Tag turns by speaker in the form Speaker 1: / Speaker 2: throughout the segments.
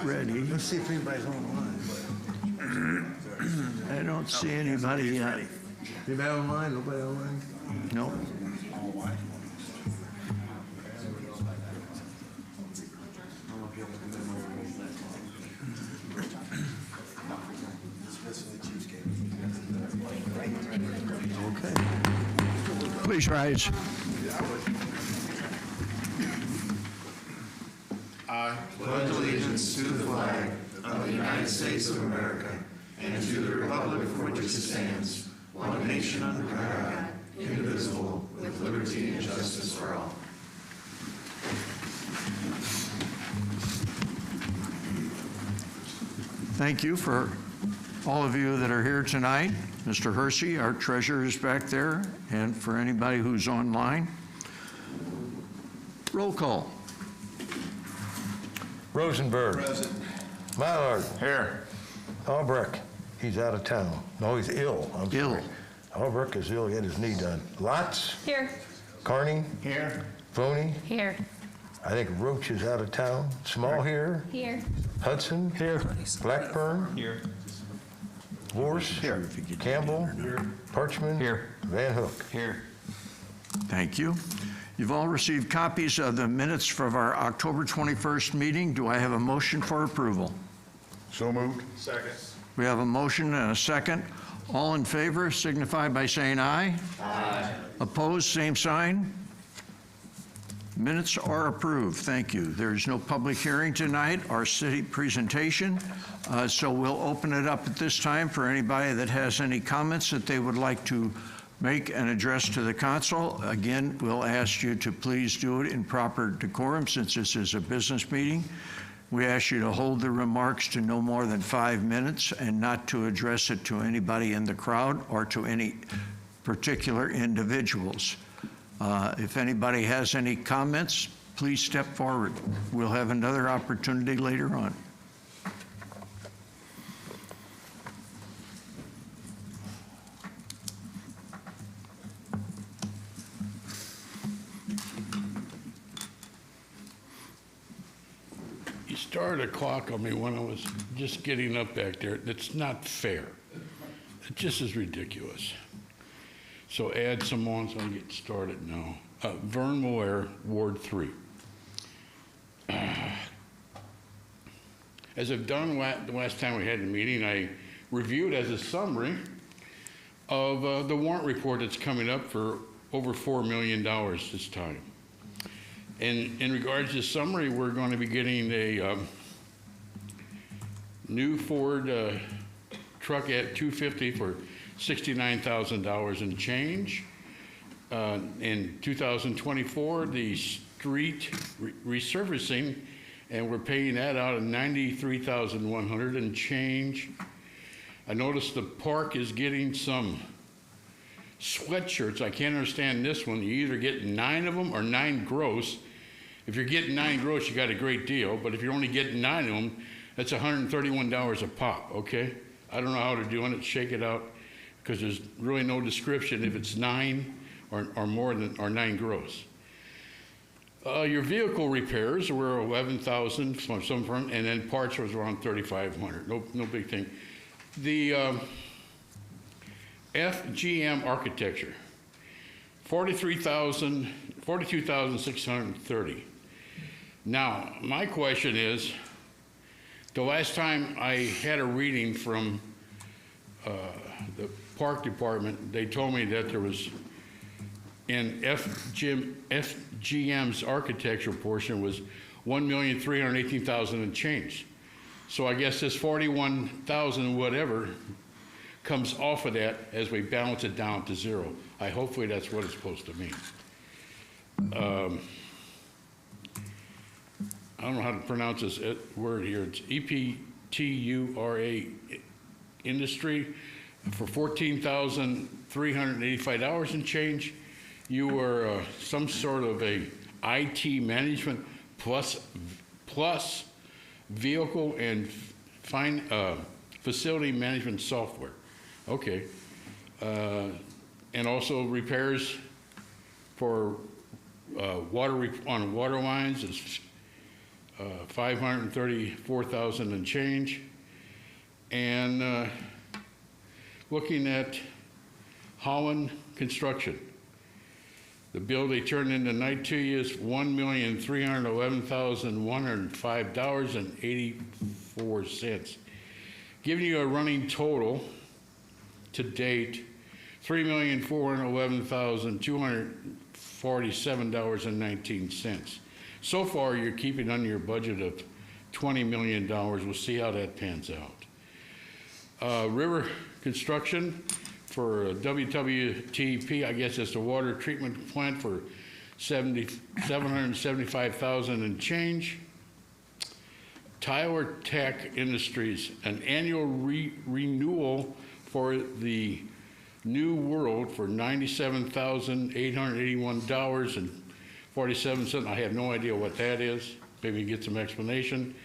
Speaker 1: ready.
Speaker 2: Let's see if anybody's online.
Speaker 1: I don't see anybody yet.
Speaker 2: Anybody online? Nobody online?
Speaker 1: No. Okay. Please rise.
Speaker 3: I pledge allegiance to the flag of the United States of America and to the republic for which it stands, one nation under God, indivisible, with liberty and justice for all.
Speaker 1: Thank you for all of you that are here tonight. Mr. Hersey, our treasurer, is back there, and for anybody who's online. Roll call.
Speaker 2: Rosenberg.
Speaker 3: Present.
Speaker 2: Mallard.
Speaker 3: Here.
Speaker 2: Albrecht. He's out of town. No, he's ill. I'm
Speaker 1: Ill.
Speaker 2: sorry. Albrecht is ill. He had his knee done. Lotz.
Speaker 4: Here.
Speaker 2: Carney.
Speaker 3: Here.
Speaker 2: Voney.
Speaker 4: Here.
Speaker 2: I think Roach is out of town. Small here.
Speaker 4: Here.
Speaker 2: Hudson. Here. Blackburn.
Speaker 3: Here.
Speaker 2: Vorse.
Speaker 1: Here.
Speaker 2: Campbell. Parchman.
Speaker 3: Here.
Speaker 2: Van Hook.
Speaker 3: Here.
Speaker 1: Thank you. You've all received copies of the minutes from our October 21st meeting. Do I have a motion for approval?
Speaker 3: So moved. Second.
Speaker 1: We have a motion and a second. All in favor signify by saying aye. Aye. Opposed, same sign. Minutes are approved. Thank you. There is no public hearing tonight, our city presentation, so we'll open it up at this time for anybody that has any comments that they would like to make and address to the council. Again, we'll ask you to please do it in proper decorum since this is a business meeting. We ask you to hold the remarks to no more than 5 minutes and not to address it to anybody in the crowd or to any particular individuals. If anybody has any comments, please step forward. We'll have another opportunity later on.
Speaker 5: You started a clock on me when I was just getting up back there. That's not fair. It just is ridiculous. So add some on so I get started now. Vern Moyer, Ward 3. As I've done the last time we had a meeting, I reviewed as a summary of the warrant report that's coming up for over $4 million this time. And in regards to summary, we're going to be getting a new Ford truck at 250 for $69,000 and change. In 2024, the street resurfacing, and we're paying that out at $93,100 and change. I noticed the park is getting some sweatshirts. I can't understand this one. You either get 9 of them or 9 gross. If you're getting 9 gross, you got a great deal. But if you're only getting 9 of them, that's $131 a pop, okay? I don't know how they're doing it. Shake it out, because there's really no description if it's 9 or more than, or 9 gross. Your vehicle repairs were 11,000 from some firm, and then parts was around 3,500. No big thing. The FGM architecture, 42,630. Now, my question is, the last time I had a reading from the park department, they told me that there was, in FGM's architectural portion was 1,318,000 and change. So I guess this 41,000 whatever comes off of that as we balance it down to zero. Hopefully that's what it's supposed to mean. I don't know how to pronounce this word here. It's EPTURA Industry for $14,385 and change. You were some sort of a IT management plus vehicle and facility management software. Okay. And also repairs for water on water lines is $534,000 and change. And looking at Holland Construction, the bill they turned in tonight to you is $1,311,105.84, giving you a running total to date $3,411,247.19. So far, you're keeping under your budget of $20 million. We'll see how that pans out. River Construction for WWTP, I guess it's the water treatment plant for $775,000 and change. Tyler Tech Industries, an annual renewal for the New World for $97,881.47. I have no idea what that is. Maybe you can get some explanation.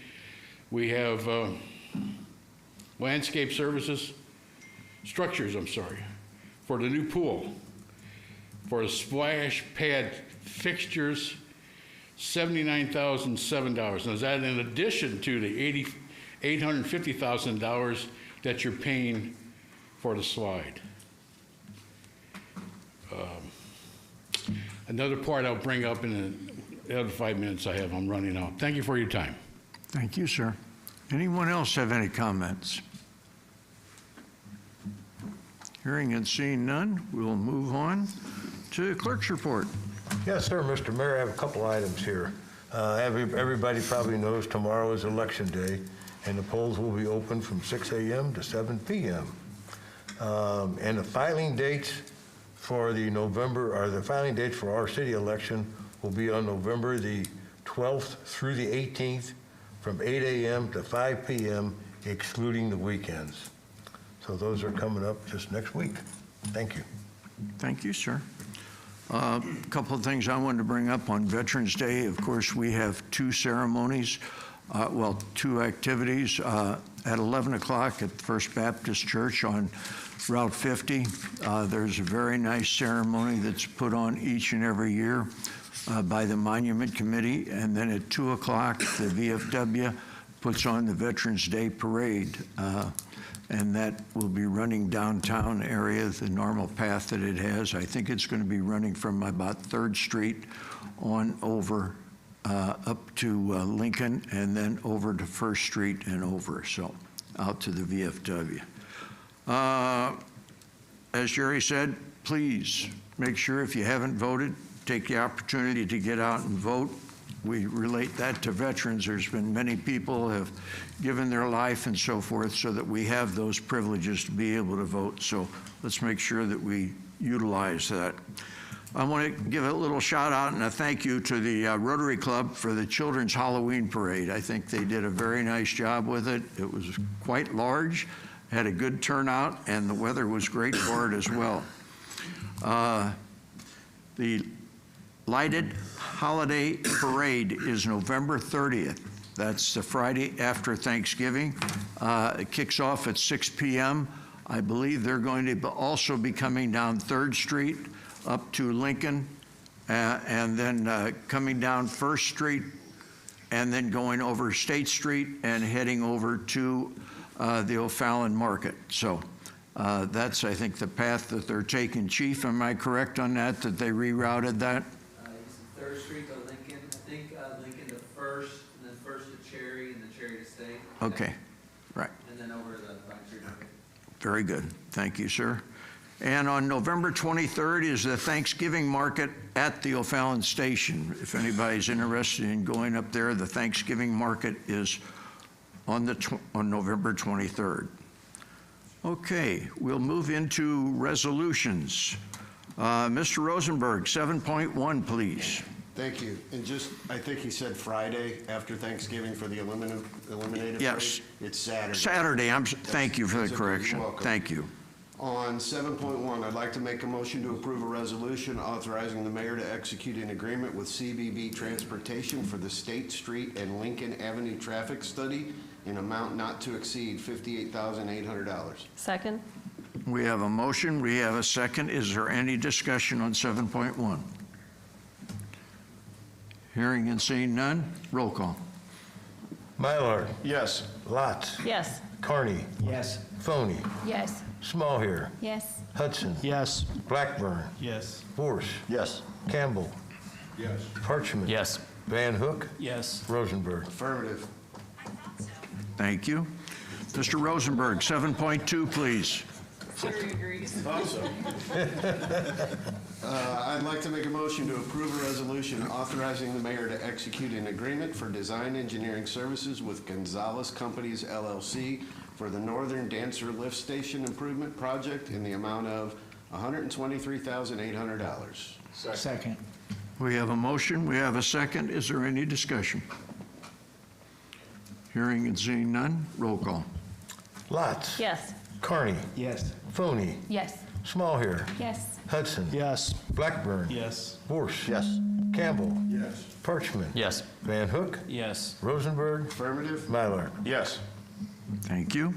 Speaker 5: We have landscape services, structures, for the new pool, for the splash pad fixtures, $79,007. Now, is that in addition to the $850,000 that you're paying for the slide? Another part I'll bring up in the other 5 minutes I have. I'm running out. Thank you for your time.
Speaker 1: Thank you, sir. Anyone else have any comments? Hearing and seeing none, we'll move on to clerk's report.
Speaker 2: Yes, sir, Mr. Mayor, I have a couple items here. Everybody probably knows tomorrow is Election Day, and the polls will be open from 6 a.m. to 7 p.m. And the filing dates for the filing dates for our city election will be on November the 12th through the 18th from 8 a.m. to 5 p.m., excluding the weekends. So those are coming up just next week. Thank you.
Speaker 1: Thank you, sir. A couple of things I wanted to bring up on Veterans Day. Of course, we have two ceremonies, two activities. At 11 o'clock at the First Baptist Church on Route 50, there's a very nice ceremony that's put on each and every year by the Monument Committee. And then at 2 o'clock, the VFW puts on the Veterans Day Parade. And that will be running downtown area, the normal path that it has. I think it's going to be running from about 3rd Street on over up to Lincoln, and then over to 1st Street and over, so out to the VFW. As Jerry said, please make sure if you haven't voted, take the opportunity to get out and vote. We relate that to veterans. There's been many people have given their life and so forth so that we have those privileges to be able to vote. So let's make sure that we utilize that. I want to give a little shout out and a thank you to the Rotary Club for the Children's Halloween Parade. I think they did a very nice job with it. It was quite large, had a good turnout, and the weather was great for it as well. The Lighted Holiday Parade is November 30th. That's the Friday after Thanksgiving. It kicks off at 6 p.m. I believe they're going to also be coming down 3rd Street up to Lincoln, and then coming down 1st Street, and then going over State Street and heading over to the O'Fallon Market. So that's, I think, the path that they're taking. Chief, am I correct on that they rerouted that?
Speaker 4: 3rd Street to Lincoln. I think Lincoln to 1st, and then 1st to Cherry, and then Cherry to State.
Speaker 1: Okay, right.
Speaker 4: And then over to the Vine Street Market.
Speaker 1: Very good. Thank you, sir. And on November 23rd is the Thanksgiving market at the O'Fallon Station. If anybody's interested in going up there, the Thanksgiving market is on November 23rd. Okay, we'll move into resolutions. Mr. Rosenberg, 7.1, please.
Speaker 6: Thank you. And just, I think he said Friday after Thanksgiving for the eliminated
Speaker 1: Yes.
Speaker 6: parade. It's Saturday.
Speaker 1: Saturday. Thank you for the
Speaker 6: That's okay.
Speaker 1: correction.
Speaker 6: You're welcome.
Speaker 1: Thank you.
Speaker 6: On 7.1, I'd like to make a motion to approve a resolution authorizing the mayor to execute an agreement with CBB Transportation for the State Street and Lincoln Avenue traffic study in amount not to exceed $58,800.
Speaker 7: Second.
Speaker 1: We have a motion. We have a second. Is there any discussion on 7.1? Hearing and seeing none. Roll call.
Speaker 2: Mylard.
Speaker 6: Yes.
Speaker 2: Lotz.
Speaker 7: Yes.
Speaker 2: Carney.
Speaker 8: Yes.
Speaker 2: Foney.
Speaker 7: Yes.
Speaker 2: Small here.
Speaker 7: Yes.
Speaker 2: Hudson.
Speaker 8: Yes.
Speaker 2: Blackburn.
Speaker 8: Yes.
Speaker 2: Vorse.
Speaker 6: Yes.
Speaker 2: Campbell.
Speaker 3: Yes.
Speaker 2: Parchman.
Speaker 8: Yes.
Speaker 2: Van Hook.
Speaker 8: Yes.
Speaker 2: Rosenberg.
Speaker 6: Affirmative.
Speaker 1: Thank you. Mr. Rosenberg, 7.2, please.
Speaker 6: I'd like to make a motion to approve a resolution authorizing the mayor to execute an agreement for design engineering services with Gonzalez Companies LLC for the Northern Dancer Lift Station Improvement Project in the amount of $123,800.
Speaker 8: Second.
Speaker 1: We have a motion, we have a second. Is there any discussion? Hearing and seeing none, roll call.
Speaker 2: Lotz.
Speaker 7: Yes.
Speaker 2: Carney.
Speaker 8: Yes.
Speaker 2: Foney.
Speaker 7: Yes.
Speaker 2: Small here.
Speaker 7: Yes.
Speaker 2: Hudson.
Speaker 8: Yes.
Speaker 2: Blackburn.
Speaker 8: Yes.
Speaker 2: Vorse. Yes. Campbell.
Speaker 3: Yes.
Speaker 2: Parchman.
Speaker 8: Yes.
Speaker 2: Van Hook.
Speaker 8: Yes.
Speaker 2: Rosenberg.
Speaker 6: Affirmative.
Speaker 2: Mylard.
Speaker 6: Yes.
Speaker 1: Thank you.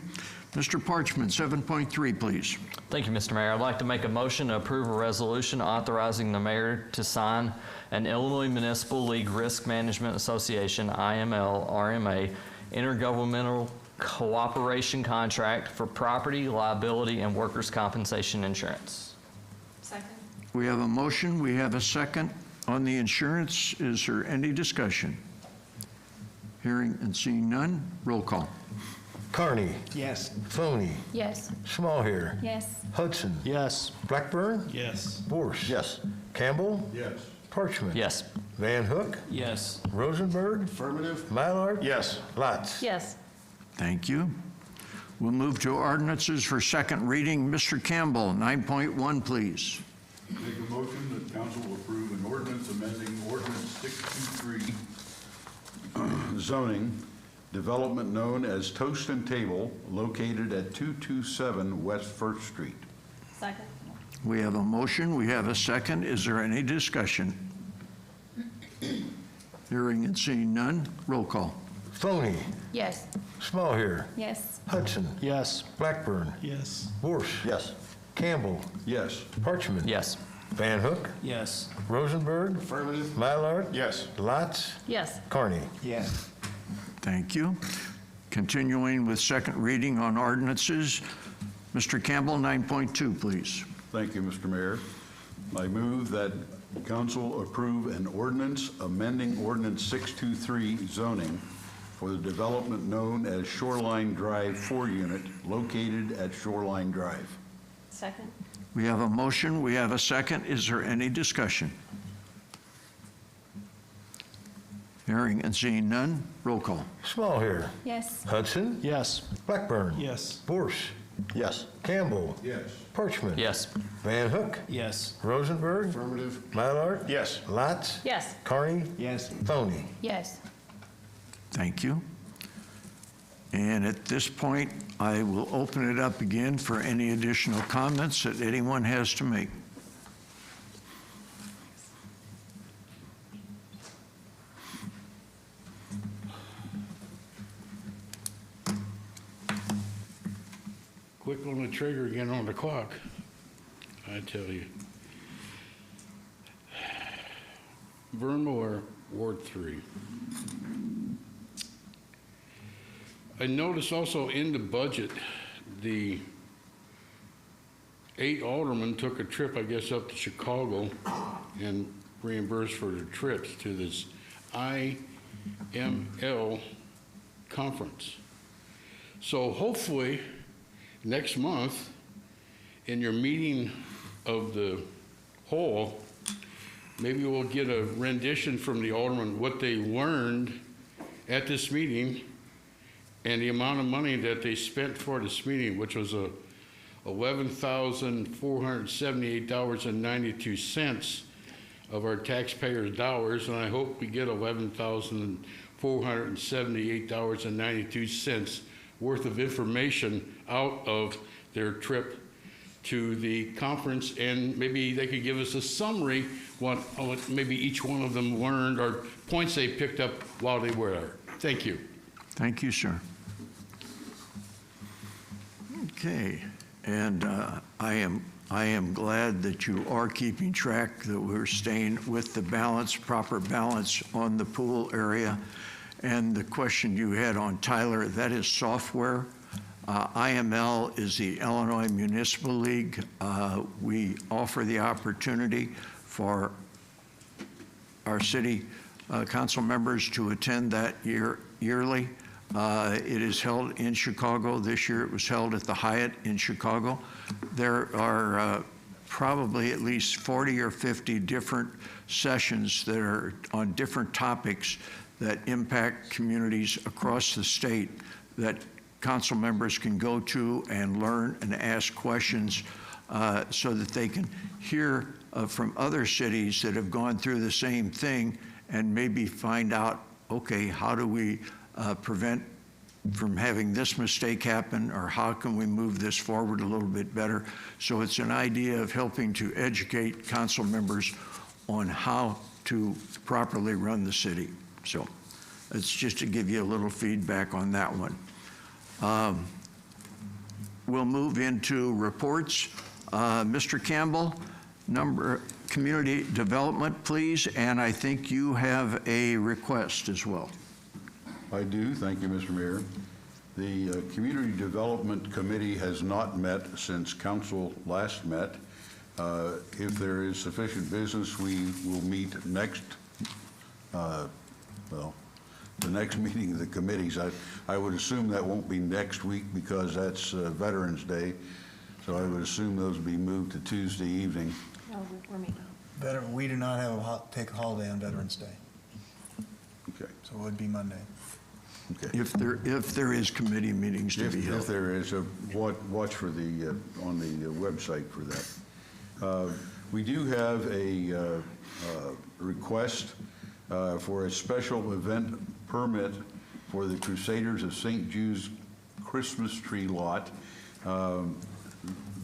Speaker 1: Mr. Parchman, 7.3, please.
Speaker 9: Thank you, Mr. Mayor. I'd like to make a motion to approve a resolution authorizing the mayor to sign an Illinois Municipal League Risk Management Association, IML, RMA, intergovernmental cooperation contract for property, liability, and workers' compensation insurance.
Speaker 7: Second.
Speaker 1: We have a motion, we have a second on the insurance. Is there any discussion? Hearing and seeing none, roll call.
Speaker 2: Carney.
Speaker 8: Yes.
Speaker 2: Foney.
Speaker 7: Yes.
Speaker 2: Small here.
Speaker 7: Yes.
Speaker 2: Hudson.
Speaker 8: Yes.
Speaker 2: Blackburn.
Speaker 8: Yes.
Speaker 2: Vorse.
Speaker 6: Yes.
Speaker 2: Campbell.
Speaker 3: Yes.
Speaker 2: Parchman.
Speaker 9: Yes.
Speaker 2: Van Hook.
Speaker 8: Yes.
Speaker 2: Rosenberg.
Speaker 6: Affirmative.
Speaker 2: Mylard.
Speaker 6: Yes.
Speaker 2: Lotz.
Speaker 7: Yes.
Speaker 1: Thank you. We'll move to ordinances for second reading. Mr. Campbell, 9.1, please.
Speaker 3: Make a motion that council will approve an ordinance amending ordinance 623 zoning development known as Toast and Table located at 227 West First Street.
Speaker 7: Second.
Speaker 1: We have a motion, we have a second. Is there any discussion? Hearing and seeing none, roll call.
Speaker 2: Foney.
Speaker 7: Yes.
Speaker 2: Small here.
Speaker 7: Yes.
Speaker 2: Hudson.
Speaker 8: Yes.
Speaker 2: Blackburn.
Speaker 8: Yes.
Speaker 2: Vorse.
Speaker 6: Yes.
Speaker 2: Campbell.
Speaker 3: Yes.
Speaker 2: Parchman.
Speaker 9: Yes.
Speaker 2: Van Hook.
Speaker 8: Yes.
Speaker 2: Rosenberg.
Speaker 6: Affirmative.
Speaker 2: Mylard.
Speaker 6: Yes.
Speaker 2: Lotz.
Speaker 7: Yes.
Speaker 2: Carney.
Speaker 8: Yes.
Speaker 1: Thank you. Continuing with second reading on ordinances, Mr. Campbell, 9.2, please.
Speaker 3: Thank you, Mr. Mayor. I move that council approve an ordinance amending ordinance 623 zoning for the development known as Shoreline Drive 4 unit located at Shoreline Drive.
Speaker 7: Second.
Speaker 1: We have a motion, we have a second. Is there any discussion? Hearing and seeing none, roll call.
Speaker 2: Small here.
Speaker 7: Yes.
Speaker 2: Hudson.
Speaker 8: Yes.
Speaker 2: Blackburn.
Speaker 8: Yes.
Speaker 2: Vorse.
Speaker 6: Yes.
Speaker 2: Campbell.
Speaker 3: Yes.
Speaker 2: Parchman.
Speaker 9: Yes.
Speaker 2: Van Hook.
Speaker 8: Yes.
Speaker 2: Rosenberg.
Speaker 6: Affirmative.
Speaker 2: Mylard.
Speaker 6: Yes.
Speaker 2: Lotz.
Speaker 7: Yes.
Speaker 2: Carney.
Speaker 8: Yes.
Speaker 2: Foney.
Speaker 7: Yes.
Speaker 1: Thank you. And at this point, I will open it up again for any additional comments that anyone has to make.
Speaker 5: Quick on the trigger again on the clock, I tell you. Vermore, Ward 3. I noticed also in the budget, the 8 aldermen took a trip, I guess, up to Chicago and reimbursed for their trips to this IML conference. So hopefully, next month, in your meeting of the whole, maybe we'll get a rendition from the aldermen what they learned at this meeting and the amount of money that they spent for this meeting, which was $11,478.92 of our taxpayers' dollars, and I hope we get $11,478.92 worth of information out of their trip to the conference, and maybe they could give us a summary what maybe each one of them learned or points they picked up while they were there. Thank you.
Speaker 1: Thank you, sir. Okay, and I am glad that you are keeping track, that we're staying with the balance, proper balance on the pool area. And the question you had on Tyler, that is software. IML is the Illinois Municipal League. We offer the opportunity for our city council members to attend that yearly. It is held in Chicago. This year it was held at the Hyatt in Chicago. There are probably at least 40 or 50 different sessions that are on different topics that impact communities across the state that council members can go to and learn and ask questions so that they can hear from other cities that have gone through the same thing and maybe find out, okay, how do we prevent from having this mistake happen, or how can we move this forward a little bit better? So it's an idea of helping to educate council members on how to properly run the city. So it's just to give you a little feedback on that one. We'll move into reports. Mr. Campbell, community development, please, and I think you have a request as well.
Speaker 8: I do. Thank you, Mr. Mayor. The Community Development Committee has not met since council last met. If there is sufficient business, we will meet next, the next meeting of the committees. I would assume that won't be next week because that's Veterans Day. So I would assume those will be moved to Tuesday evening.
Speaker 7: Oh, we're meeting.
Speaker 10: We do not have take a holiday on Veterans Day,
Speaker 8: Okay.
Speaker 10: so it would be Monday.
Speaker 8: Okay.
Speaker 1: If there is committee meetings to be held.
Speaker 8: If there is, watch for the, on the website for that. We do have a request for a special event permit for the Crusaders of St. Jude's Christmas tree lot.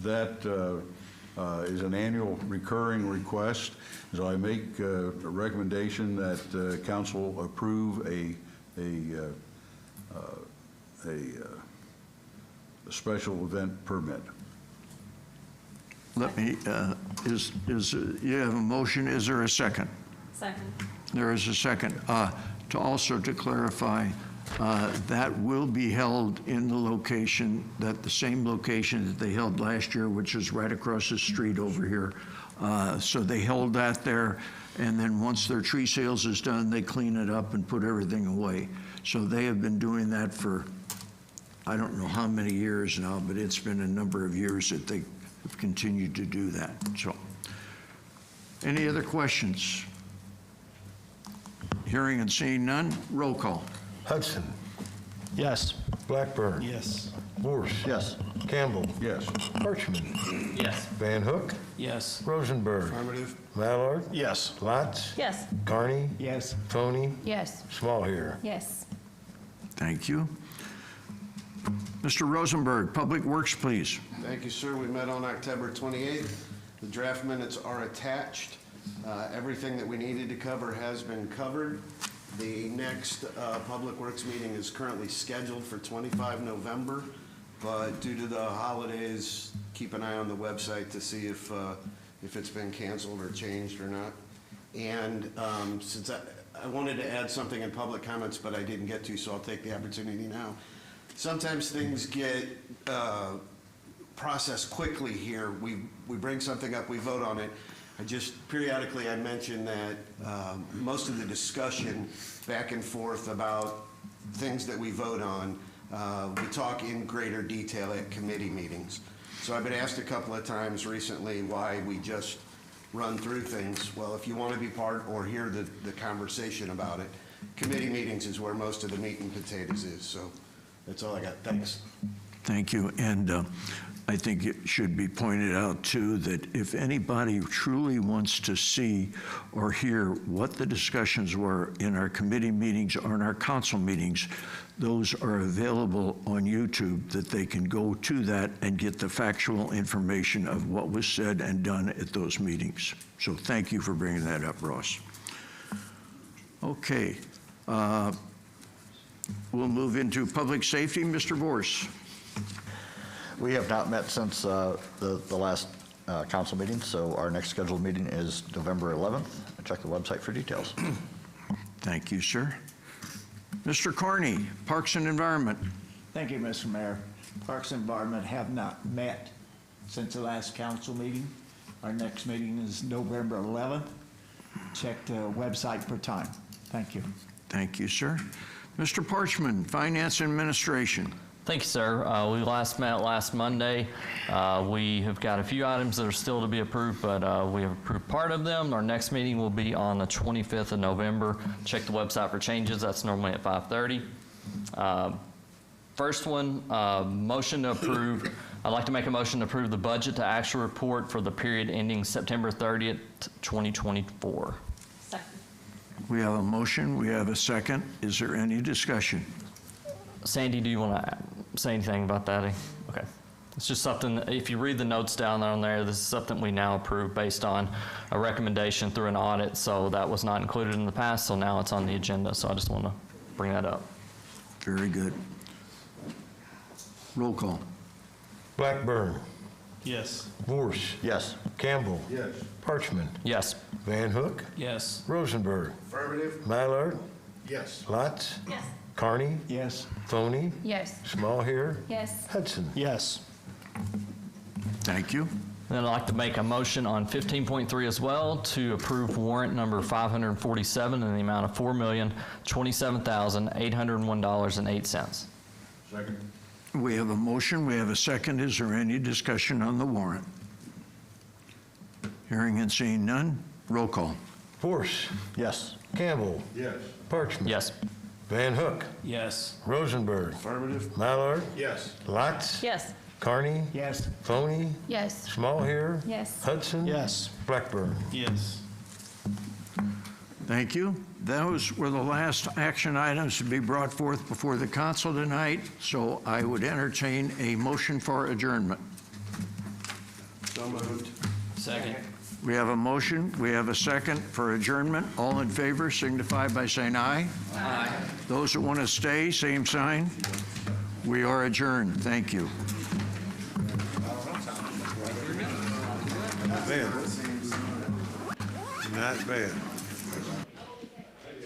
Speaker 8: That is an annual recurring request. So I make a recommendation that council approve a special event permit.
Speaker 1: Let me, you have a motion, is there a second?
Speaker 7: Second.
Speaker 1: There is a second. To clarify, that will be held in the location, the same location that they held last year, which is right across the street over here. So they held that there, and then once their tree sales is done, they clean it up and put everything away. So they have been doing that for, I don't know how many years now, but it's been a number of years that they have continued to do that. So, any other questions? Hearing and seeing none, roll call.
Speaker 2: Hudson,
Speaker 10: Yes.
Speaker 2: Blackburn,
Speaker 10: Yes.
Speaker 2: Morse,
Speaker 10: Yes.
Speaker 2: Campbell,
Speaker 8: Yes.
Speaker 2: Parchman,
Speaker 9: Yes.
Speaker 2: Van Hook,
Speaker 10: Yes.
Speaker 2: Rosenberg,
Speaker 6: Affirmative.
Speaker 2: Mallard,
Speaker 10: Yes.
Speaker 2: Lotz,
Speaker 7: Yes.
Speaker 2: Carney,
Speaker 10: Yes.
Speaker 2: Tony,
Speaker 7: Yes.
Speaker 2: Small here.
Speaker 7: Yes.
Speaker 1: Thank you. Mr. Rosenberg, Public Works, please.
Speaker 6: Thank you, sir. We met on October 28th. The draft minutes are attached. Everything that we needed to cover has been covered. The next Public Works meeting is currently scheduled for 25 November, but due to the holidays, keep an eye on the website to see if it's been canceled or changed or not. And since I wanted to add something in public comments, but I didn't get to, so I'll take the opportunity now. Sometimes things get processed quickly here. We bring something up, we vote on it. Periodically I mention that most of the discussion back and forth about things that we vote on, we talk in greater detail at committee meetings. So I've been asked a couple of times recently why we just run through things. Well, if you want to be part or hear the conversation about it, committee meetings is where most of the meat and potatoes is. So that's all I got. Thanks.
Speaker 1: Thank you. And I think it should be pointed out, too, that if anybody truly wants to see or hear what the discussions were in our committee meetings or in our council meetings, those are available on YouTube, that they can go to that and get the factual information of what was said and done at those meetings. So thank you for bringing that up, Ross. Okay. We'll move into public safety. Mr. Vorse.
Speaker 11: We have not met since the last council meeting, so our next scheduled meeting is November 11th. Check the website for details.
Speaker 1: Thank you, sir. Mr. Carney, Parks and Environment.
Speaker 12: Thank you, Mr. Mayor. Parks and Environment have not met since the last council meeting. Our next meeting is November 11th. Check the website for time. Thank you.
Speaker 1: Thank you, sir. Mr. Parchman, Finance and Administration.
Speaker 9: Thank you, sir. We last met last Monday. We have got a few items that are still to be approved, but we have approved part of them. Our next meeting will be on the 25th of November. Check the website for changes. That's normally at 5:30. First one, motion to approve. I'd like to make a motion to approve the budget to actual report for the period ending September 30th, 2024.
Speaker 7: Second.
Speaker 1: We have a motion, we have a second. Is there any discussion?
Speaker 9: Sandy, do you want to say anything about that? Okay. It's just something, if you read the notes down on there, this is something we now approve based on a recommendation through an audit. So that was not included in the past, so now it's on the agenda. So I just want to bring that up.
Speaker 1: Very good. Roll call.
Speaker 2: Blackburn.
Speaker 12: Yes.
Speaker 2: Vorse.
Speaker 11: Yes.
Speaker 2: Campbell.
Speaker 8: Yes.
Speaker 2: Parchman.
Speaker 9: Yes.
Speaker 2: Van Hook.
Speaker 12: Yes.
Speaker 2: Rosenberg.
Speaker 3: Affirmative.
Speaker 2: Mallard.
Speaker 3: Yes.
Speaker 2: Lotz.
Speaker 7: Yes.
Speaker 2: Carney.
Speaker 12: Yes.
Speaker 2: Foney.
Speaker 7: Yes.
Speaker 2: Small here.
Speaker 7: Yes.
Speaker 2: Hudson.
Speaker 12: Yes.
Speaker 1: Thank you.
Speaker 9: Then I'd like to make a motion on 15.3 as well to approve warrant number 547 in the amount of $4,027,801.08.
Speaker 8: Second.
Speaker 1: We have a motion, we have a second. Is there any discussion on the warrant? Hearing and seeing none, roll call.
Speaker 2: Vorse.
Speaker 11: Yes.
Speaker 2: Campbell.
Speaker 8: Yes.
Speaker 2: Parchman.
Speaker 9: Yes.
Speaker 2: Van Hook.
Speaker 12: Yes.
Speaker 2: Rosenberg.
Speaker 3: Affirmative.
Speaker 2: Mallard.
Speaker 3: Yes.
Speaker 2: Lotz.
Speaker 7: Yes.
Speaker 2: Carney.
Speaker 12: Yes.
Speaker 2: Foney.
Speaker 7: Yes.
Speaker 2: Small here.
Speaker 7: Yes.
Speaker 2: Hudson.
Speaker 12: Yes.
Speaker 2: Blackburn.
Speaker 12: Yes.
Speaker 1: Thank you. Those were the last action items to be brought forth before the council tonight, so I would entertain a motion for adjournment.
Speaker 3: So moved.
Speaker 12: Second.
Speaker 1: We have a motion, we have a second for adjournment. All in favor signify by saying aye. Aye. Those that want to stay, same sign. We are adjourned. Thank you.
Speaker 2: Not bad. Not bad.